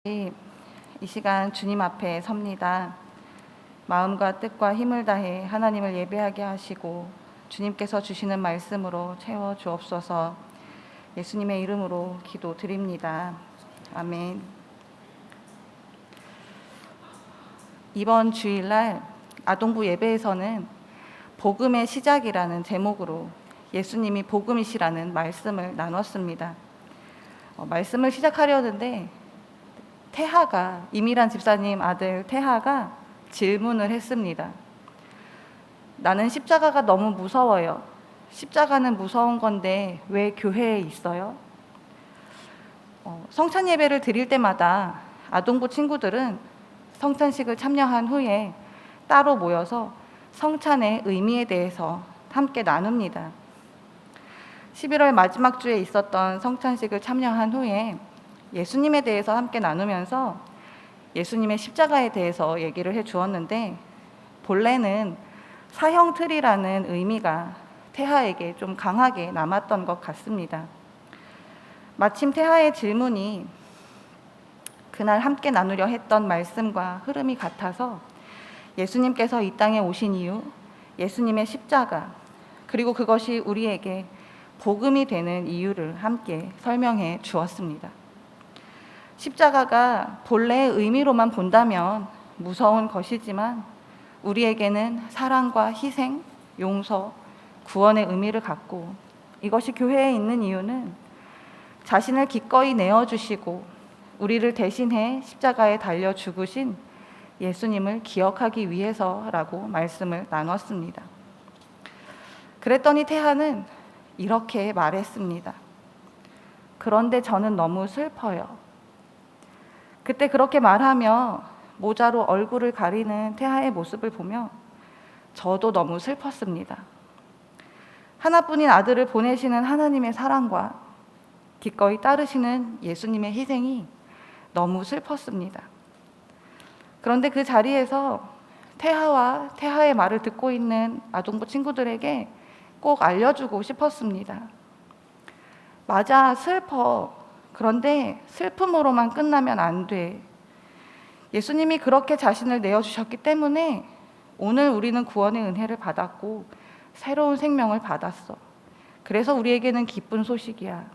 이 시간 주님 앞에 섭니다. 마음과 뜻과 힘을 다해 하나님을 예배하게 하시고 주님께서 주시는 말씀으로 채워 주옵소서. 예수님의 이름으로 기도드립니다. 아멘. 이번 주일날 아동부 예배에서는 복음의 시작이라는 제목으로 예수님이 복음이시라는 말씀을 나눴습니다. 말씀을 시작하려는데 이미란 집사님 아들 태하가 질문을 했습니다. 나는 십자가가 너무 무서워요. 십자가는 무서운 건데 왜 교회에 있어요? 성찬 예배를 드릴 때마다 아동부 친구들은 성찬식을 참여한 후에 따로 모여서 성찬의 의미에 대해서 함께 나눕니다. 11월 마지막 주에 있었던 성찬식을 참여한 후에 예수님에 대해서 함께 나누면서 예수님의 십자가에 대해서 얘기를 해 주었는데, 본래는 사형틀이라는 의미가 태하에게 좀 강하게 남았던 것 같습니다. 마침 태하의 질문이 그날 함께 나누려 했던 말씀과 흐름이 같아서 예수님께서 이 땅에 오신 이유, 예수님의 십자가, 그리고 그것이 우리에게 복음이 되는 이유를 함께 설명해 주었습니다. 십자가가 본래의 의미로만 본다면 무서운 것이지만 우리에게는 사랑과 희생, 용서, 구원의 의미를 갖고, 이것이 교회에 있는 이유는 자신을 기꺼이 내어주시고 우리를 대신해 십자가에 달려 죽으신 예수님을 기억하기 위해서라고 말씀을 나눴습니다. 그랬더니 태하는 이렇게 말했습니다. 그런데 저는 너무 슬퍼요. 그때 그렇게 말하며 모자로 얼굴을 가리는 태하의 모습을 보며 저도 너무 슬펐습니다. 하나뿐인 아들을 보내시는 하나님의 사랑과 기꺼이 따르시는 예수님의 희생이 너무 슬펐습니다. 그런데 그 자리에서 태하와 태하의 말을 듣고 있는 아동부 친구들에게 꼭 알려주고 싶었습니다. 맞아, 슬퍼. 그런데 슬픔으로만 끝나면 안 돼. 예수님이 그렇게 자신을 내어주셨기 때문에 오늘 우리는 구원의 은혜를 받았고 새로운 생명을 받았어. 그래서 우리에게는 기쁜 소식이야.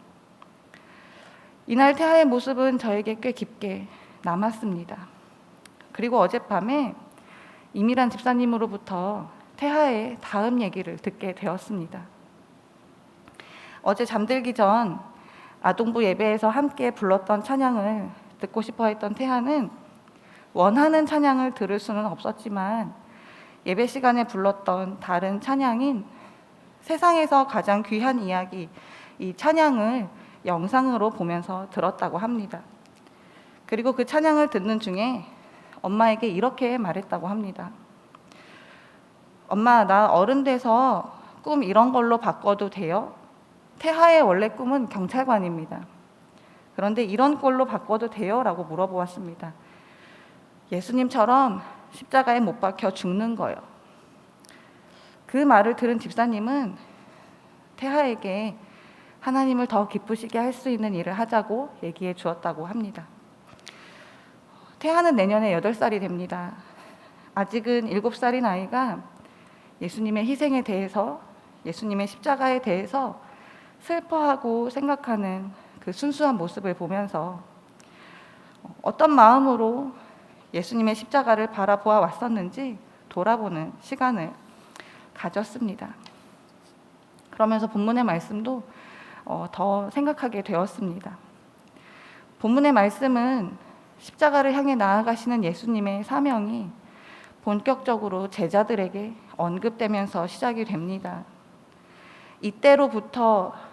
이날 태하의 모습은 저에게 꽤 깊게 남았습니다. 그리고 어젯밤에 이미란 집사님으로부터 태하의 다음 얘기를 듣게 되었습니다. 어제 잠들기 전 아동부 예배에서 함께 불렀던 찬양을 듣고 싶어 했던 태하는 원하는 찬양을 들을 수는 없었지만 예배 시간에 불렀던 다른 찬양인 세상에서 가장 귀한 이야기, 이 찬양을 영상으로 보면서 들었다고 합니다. 그리고 그 찬양을 듣는 중에 엄마에게 이렇게 말했다고 합니다. 엄마, 나 어른 돼서 꿈 이런 걸로 바꿔도 돼요? 태하의 원래 꿈은 경찰관입니다. 그런데 이런 꼴로 바꿔도 돼요? 라고 물어보았습니다. 예수님처럼 십자가에 못 박혀 죽는 거요. 그 말을 들은 집사님은 태하에게 하나님을 더 기쁘시게 할 수 있는 일을 하자고 얘기해 주었다고 합니다. 태하는 내년에 8살이 됩니다. 아직은 7살인 아이가 예수님의 희생에 대해서, 예수님의 십자가에 대해서 슬퍼하고 생각하는 그 순수한 모습을 보면서 어떤 마음으로 예수님의 십자가를 바라보아 왔었는지 돌아보는 시간을 가졌습니다. 그러면서 본문의 말씀도 더 생각하게 되었습니다. 본문의 말씀은 십자가를 향해 나아가시는 예수님의 사명이 본격적으로 제자들에게 언급되면서 시작이 됩니다. 이때로부터라는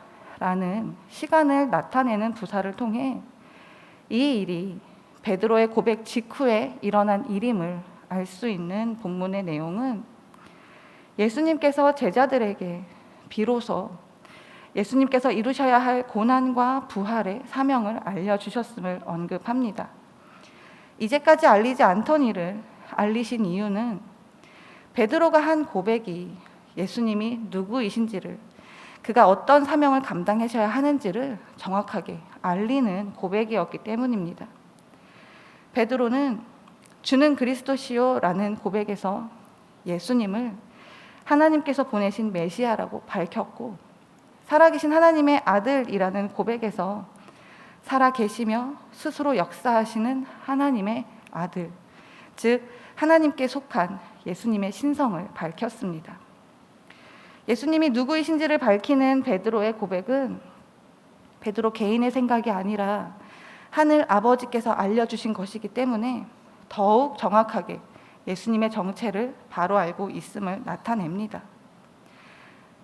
시간을 나타내는 부사를 통해 이 일이 베드로의 고백 직후에 일어난 일임을 알 수 있는 본문의 내용은 예수님께서 제자들에게 비로소 예수님께서 이루셔야 할 고난과 부활의 사명을 알려주셨음을 언급합니다. 이제까지 알리지 않던 일을 알리신 이유는 베드로가 한 고백이 예수님이 누구이신지를, 그가 어떤 사명을 감당하셔야 하는지를 정확하게 알리는 고백이었기 때문입니다. 베드로는 주는 그리스도시요라는 고백에서 예수님을 하나님께서 보내신 메시아라고 밝혔고, 살아계신 하나님의 아들이라는 고백에서 살아계시며 스스로 역사하시는 하나님의 아들, 즉 하나님께 속한 예수님의 신성을 밝혔습니다. 예수님이 누구이신지를 밝히는 베드로의 고백은 베드로 개인의 생각이 아니라 하늘 아버지께서 알려주신 것이기 때문에 더욱 정확하게 예수님의 정체를 바로 알고 있음을 나타냅니다.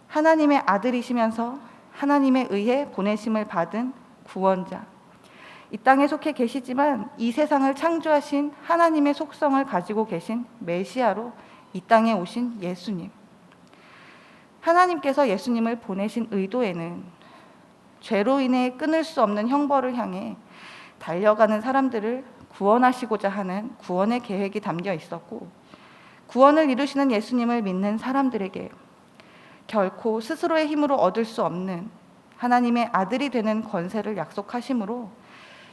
하나님의 아들이시면서 하나님에 의해 보내심을 받은 구원자, 이 땅에 속해 계시지만 이 세상을 창조하신 하나님의 속성을 가지고 계신 메시아로 이 땅에 오신 예수님. 하나님께서 예수님을 보내신 의도에는 죄로 인해 끊을 수 없는 형벌을 향해 달려가는 사람들을 구원하시고자 하는 구원의 계획이 담겨 있었고, 구원을 이루시는 예수님을 믿는 사람들에게 결코 스스로의 힘으로 얻을 수 없는 하나님의 아들이 되는 권세를 약속하심으로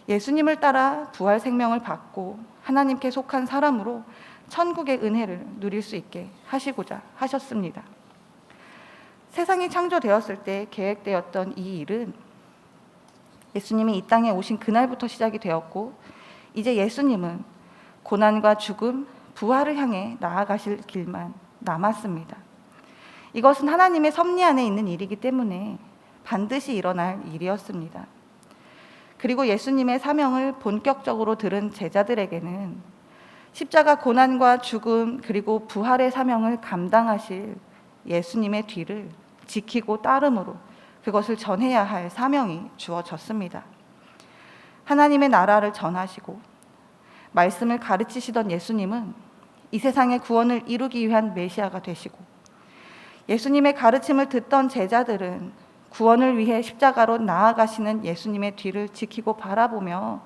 예수님을 따라 부활 생명을 받고 하나님께 속한 사람으로 천국의 은혜를 누릴 수 있게 하시고자 하셨습니다. 세상이 창조되었을 때 계획되었던 이 일은 예수님이 이 땅에 오신 그날부터 시작이 되었고, 이제 예수님은 고난과 죽음, 부활을 향해 나아가실 길만 남았습니다. 이것은 하나님의 섭리 안에 있는 일이기 때문에 반드시 일어날 일이었습니다. 그리고 예수님의 사명을 본격적으로 들은 제자들에게는 십자가 고난과 죽음 그리고 부활의 사명을 감당하실 예수님의 뒤를 지키고 따름으로 그것을 전해야 할 사명이 주어졌습니다. 하나님의 나라를 전하시고 말씀을 가르치시던 예수님은 이 세상의 구원을 이루기 위한 메시아가 되시고, 예수님의 가르침을 듣던 제자들은 구원을 위해 십자가로 나아가시는 예수님의 뒤를 지키고 바라보며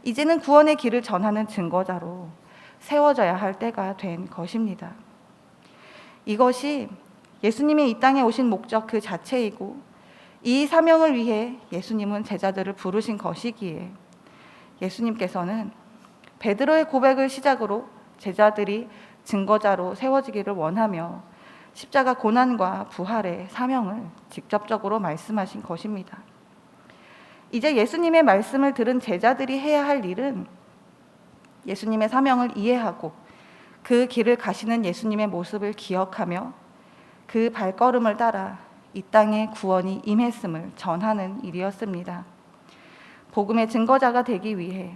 이제는 구원의 길을 전하는 증거자로 세워져야 할 때가 된 것입니다. 이것이 예수님이 이 땅에 오신 목적 그 자체이고, 이 사명을 위해 예수님은 제자들을 부르신 것이기에 예수님께서는 베드로의 고백을 시작으로 제자들이 증거자로 세워지기를 원하며 십자가 고난과 부활의 사명을 직접적으로 말씀하신 것입니다. 이제 예수님의 말씀을 들은 제자들이 해야 할 일은 예수님의 사명을 이해하고 그 길을 가시는 예수님의 모습을 기억하며 그 발걸음을 따라 이 땅에 구원이 임했음을 전하는 일이었습니다. 복음의 증거자가 되기 위해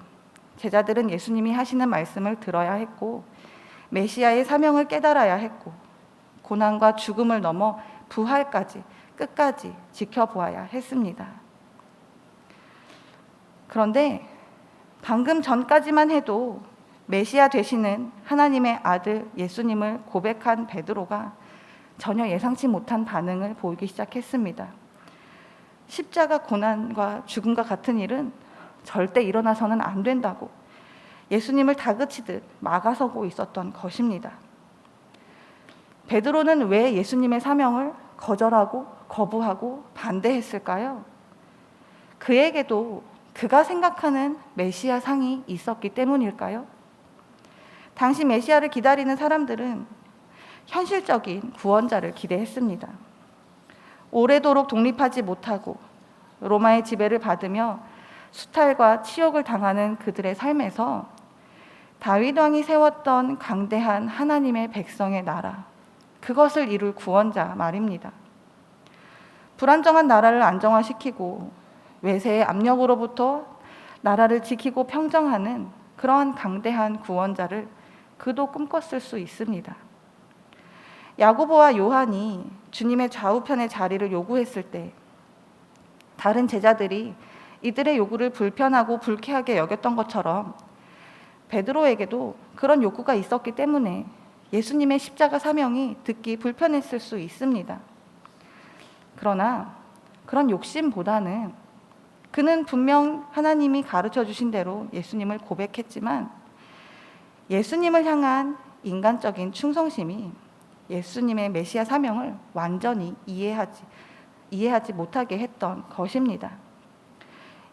제자들은 예수님이 하시는 말씀을 들어야 했고, 메시아의 사명을 깨달아야 했고, 고난과 죽음을 넘어 부활까지 끝까지 지켜보아야 했습니다. 그런데 방금 전까지만 해도 메시아 되시는 하나님의 아들 예수님을 고백한 베드로가 전혀 예상치 못한 반응을 보이기 시작했습니다. 십자가 고난과 죽음과 같은 일은 절대 일어나서는 안 된다고 예수님을 다그치듯 막아서고 있었던 것입니다. 베드로는 왜 예수님의 사명을 거절하고 거부하고 반대했을까요? 그에게도 그가 생각하는 메시아 상이 있었기 때문일까요? 당시 메시아를 기다리는 사람들은 현실적인 구원자를 기대했습니다. 오래도록 독립하지 못하고 로마의 지배를 받으며 수탈과 치욕을 당하는 그들의 삶에서 다윗 왕이 세웠던 강대한 하나님의 백성의 나라, 그것을 이룰 구원자 말입니다. 불안정한 나라를 안정화시키고 외세의 압력으로부터 나라를 지키고 평정하는 그러한 강대한 구원자를 그도 꿈꿨을 수 있습니다. 야고보와 요한이 주님의 좌우편의 자리를 요구했을 때 다른 제자들이 이들의 요구를 불편하고 불쾌하게 여겼던 것처럼 베드로에게도 그런 요구가 있었기 때문에 예수님의 십자가 사명이 듣기 불편했을 수 있습니다. 그러나 그런 욕심보다는 그는 분명 하나님이 가르쳐 주신 대로 예수님을 고백했지만 예수님을 향한 인간적인 충성심이 예수님의 메시아 사명을 완전히 이해하지 못하게 했던 것입니다.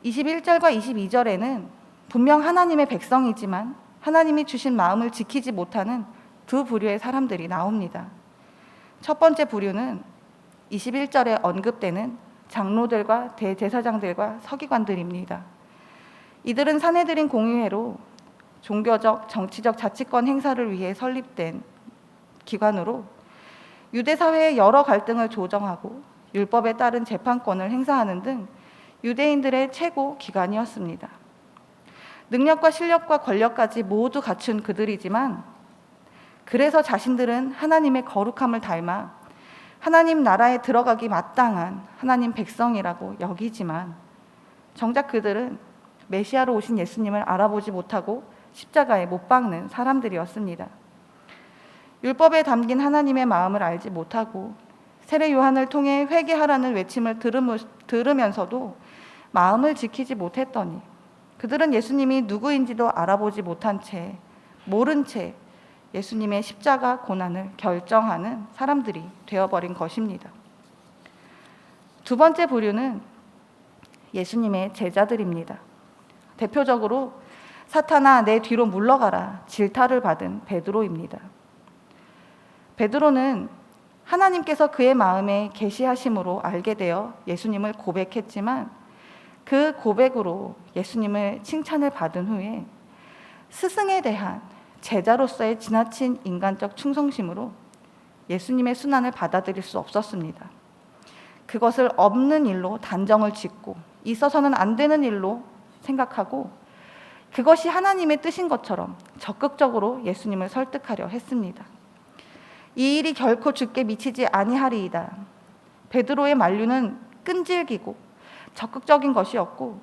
21절과 22절에는 분명 하나님의 백성이지만 하나님이 주신 마음을 지키지 못하는 두 부류의 사람들이 나옵니다. 첫 번째 부류는 21절에 언급되는 장로들과 대제사장들과 서기관들입니다. 이들은 사내들인 공의회로 종교적, 정치적 자치권 행사를 위해 설립된 기관으로 유대 사회의 여러 갈등을 조정하고 율법에 따른 재판권을 행사하는 등 유대인들의 최고 기관이었습니다. 능력과 실력과 권력까지 모두 갖춘 그들이지만 그래서 자신들은 하나님의 거룩함을 닮아 하나님 나라에 들어가기 마땅한 하나님 백성이라고 여기지만 정작 그들은 메시아로 오신 예수님을 알아보지 못하고 십자가에 못 박는 사람들이었습니다. 율법에 담긴 하나님의 마음을 알지 못하고 세례 요한을 통해 회개하라는 외침을 들으면서도 마음을 지키지 못했더니 그들은 예수님이 누구인지도 알아보지 못한 채, 모른 채 예수님의 십자가 고난을 결정하는 사람들이 되어버린 것입니다. 두 번째 부류는 예수님의 제자들입니다. 대표적으로 사탄아 내 뒤로 물러가라 질타를 받은 베드로입니다. 베드로는 하나님께서 그의 마음에 계시하심으로 알게 되어 예수님을 고백했지만 그 고백으로 예수님을 칭찬을 받은 후에 스승에 대한 제자로서의 지나친 인간적 충성심으로 예수님의 순환을 받아들일 수 없었습니다. 그것을 없는 일로 단정을 짓고 있어서는 안 되는 일로 생각하고 그것이 하나님의 뜻인 것처럼 적극적으로 예수님을 설득하려 했습니다. 이 일이 결코 주께 미치지 아니하리이다. 베드로의 만류는 끈질기고 적극적인 것이었고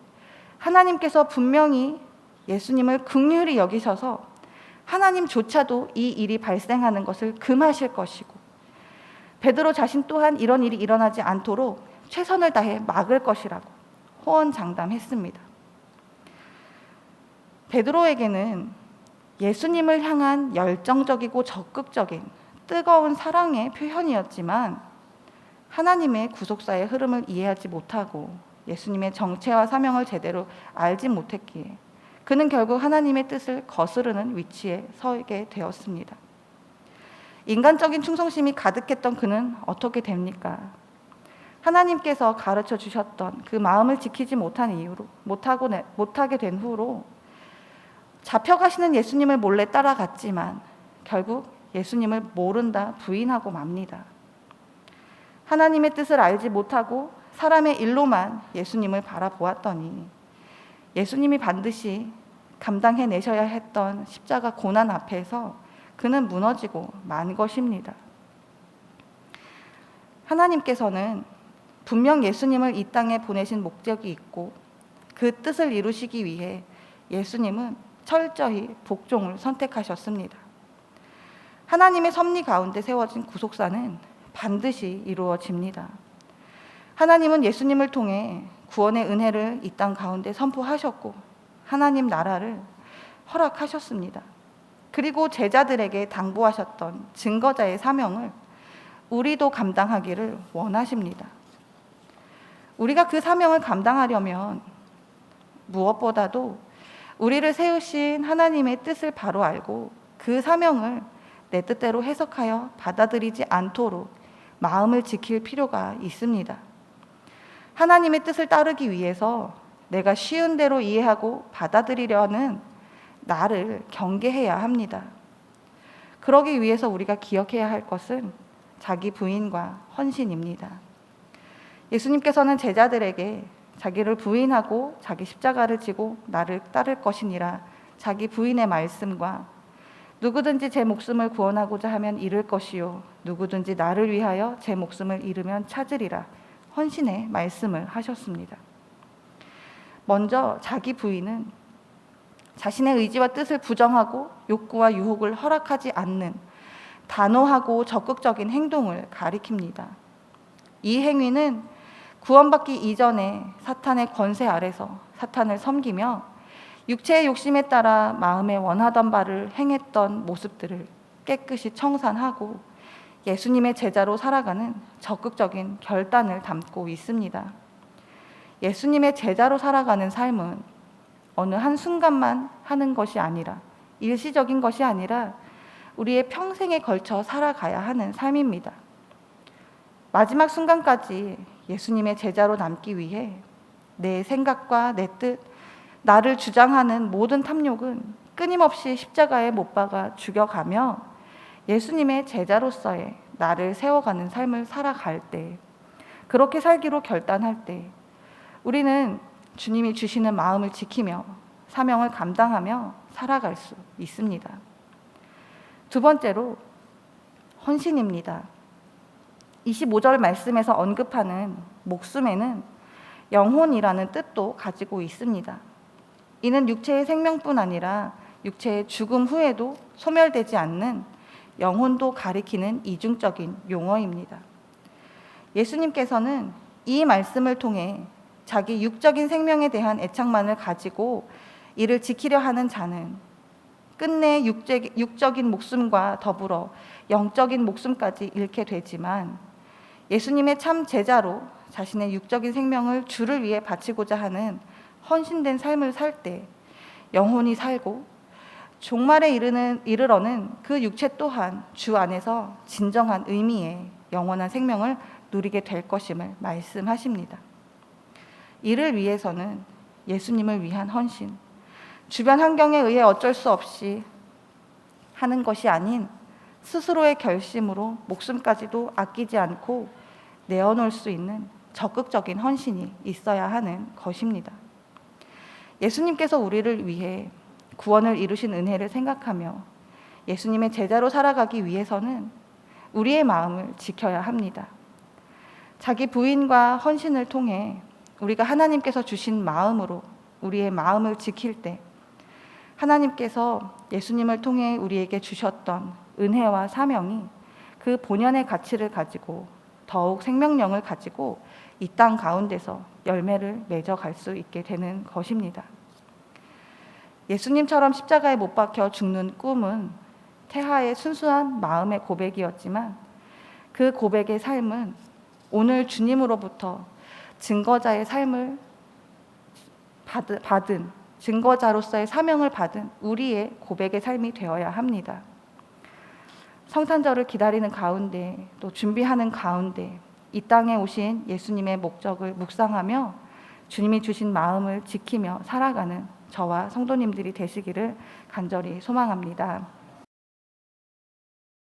하나님께서 분명히 예수님을 긍휼히 여기셔서 하나님조차도 이 일이 발생하는 것을 금하실 것이고 베드로 자신 또한 이런 일이 일어나지 않도록 최선을 다해 막을 것이라고 호언장담했습니다. 베드로에게는 예수님을 향한 열정적이고 적극적인 뜨거운 사랑의 표현이었지만 하나님의 구속사의 흐름을 이해하지 못하고 예수님의 정체와 사명을 제대로 알지 못했기에 그는 결국 하나님의 뜻을 거스르는 위치에 서게 되었습니다. 인간적인 충성심이 가득했던 그는 어떻게 됩니까? 하나님께서 가르쳐 주셨던 그 마음을 지키지 못한 이유로 못하게 된 후로 잡혀가시는 예수님을 몰래 따라갔지만 결국 예수님을 모른다 부인하고 맙니다. 하나님의 뜻을 알지 못하고 사람의 일로만 예수님을 바라보았더니 예수님이 반드시 감당해내셔야 했던 십자가 고난 앞에서 그는 무너지고 만 것입니다. 하나님께서는 분명 예수님을 이 땅에 보내신 목적이 있고 그 뜻을 이루시기 위해 예수님은 철저히 복종을 선택하셨습니다. 하나님의 섭리 가운데 세워진 구속사는 반드시 이루어집니다. 하나님은 예수님을 통해 구원의 은혜를 이 땅 가운데 선포하셨고 하나님 나라를 허락하셨습니다. 그리고 제자들에게 당부하셨던 증거자의 사명을 우리도 감당하기를 원하십니다. 우리가 그 사명을 감당하려면 무엇보다도 우리를 세우신 하나님의 뜻을 바로 알고 그 사명을 내 뜻대로 해석하여 받아들이지 않도록 마음을 지킬 필요가 있습니다. 하나님의 뜻을 따르기 위해서 내가 쉬운 대로 이해하고 받아들이려는 나를 경계해야 합니다. 그러기 위해서 우리가 기억해야 할 것은 자기 부인과 헌신입니다. 예수님께서는 제자들에게 자기를 부인하고 자기 십자가를 지고 나를 따를 것이니라 자기 부인의 말씀과 누구든지 제 목숨을 구원하고자 하면 잃을 것이요 누구든지 나를 위하여 제 목숨을 잃으면 찾으리라 헌신의 말씀을 하셨습니다. 먼저 자기 부인은 자신의 의지와 뜻을 부정하고 욕구와 유혹을 허락하지 않는 단호하고 적극적인 행동을 가리킵니다. 이 행위는 구원받기 이전에 사탄의 권세 아래서 사탄을 섬기며 육체의 욕심에 따라 마음에 원하던 바를 행했던 모습들을 깨끗이 청산하고 예수님의 제자로 살아가는 적극적인 결단을 담고 있습니다. 예수님의 제자로 살아가는 삶은 어느 한순간만 하는 것이 아니라, 일시적인 것이 아니라 우리의 평생에 걸쳐 살아가야 하는 삶입니다. 마지막 순간까지 예수님의 제자로 남기 위해 내 생각과 내 뜻, 나를 주장하는 모든 탐욕은 끊임없이 십자가에 못 박아 죽여가며 예수님의 제자로서의 나를 세워가는 삶을 살아갈 때, 그렇게 살기로 결단할 때 우리는 주님이 주시는 마음을 지키며 사명을 감당하며 살아갈 수 있습니다. 두 번째로 헌신입니다. 25절 말씀에서 언급하는 목숨에는 영혼이라는 뜻도 가지고 있습니다. 이는 육체의 생명뿐 아니라 육체의 죽음 후에도 소멸되지 않는 영혼도 가리키는 이중적인 용어입니다. 예수님께서는 이 말씀을 통해 자기 육적인 생명에 대한 애착만을 가지고 이를 지키려 하는 자는 끝내 육적인 목숨과 더불어 영적인 목숨까지 잃게 되지만, 예수님의 참 제자로 자신의 육적인 생명을 주를 위해 바치고자 하는 헌신된 삶을 살 때 영혼이 살고 종말에 이르러는 그 육체 또한 주 안에서 진정한 의미의 영원한 생명을 누리게 될 것임을 말씀하십니다. 이를 위해서는 예수님을 위한 헌신, 주변 환경에 의해 어쩔 수 없이 하는 것이 아닌 스스로의 결심으로 목숨까지도 아끼지 않고 내어놓을 수 있는 적극적인 헌신이 있어야 하는 것입니다. 예수님께서 우리를 위해 구원을 이루신 은혜를 생각하며 예수님의 제자로 살아가기 위해서는 우리의 마음을 지켜야 합니다. 자기 부인과 헌신을 통해 우리가 하나님께서 주신 마음으로 우리의 마음을 지킬 때 하나님께서 예수님을 통해 우리에게 주셨던 은혜와 사명이 그 본연의 가치를 가지고 더욱 생명력을 가지고 이 땅 가운데서 열매를 맺어갈 수 있게 되는 것입니다. 예수님처럼 십자가에 못 박혀 죽는 꿈은 태하의 순수한 마음의 고백이었지만, 그 고백의 삶은 오늘 주님으로부터 증거자의 삶을 받은 증거자로서의 사명을 받은 우리의 고백의 삶이 되어야 합니다. 성탄절을 기다리는 가운데, 또 준비하는 가운데 이 땅에 오신 예수님의 목적을 묵상하며 주님이 주신 마음을 지키며 살아가는 저와 성도님들이 되시기를 간절히 소망합니다.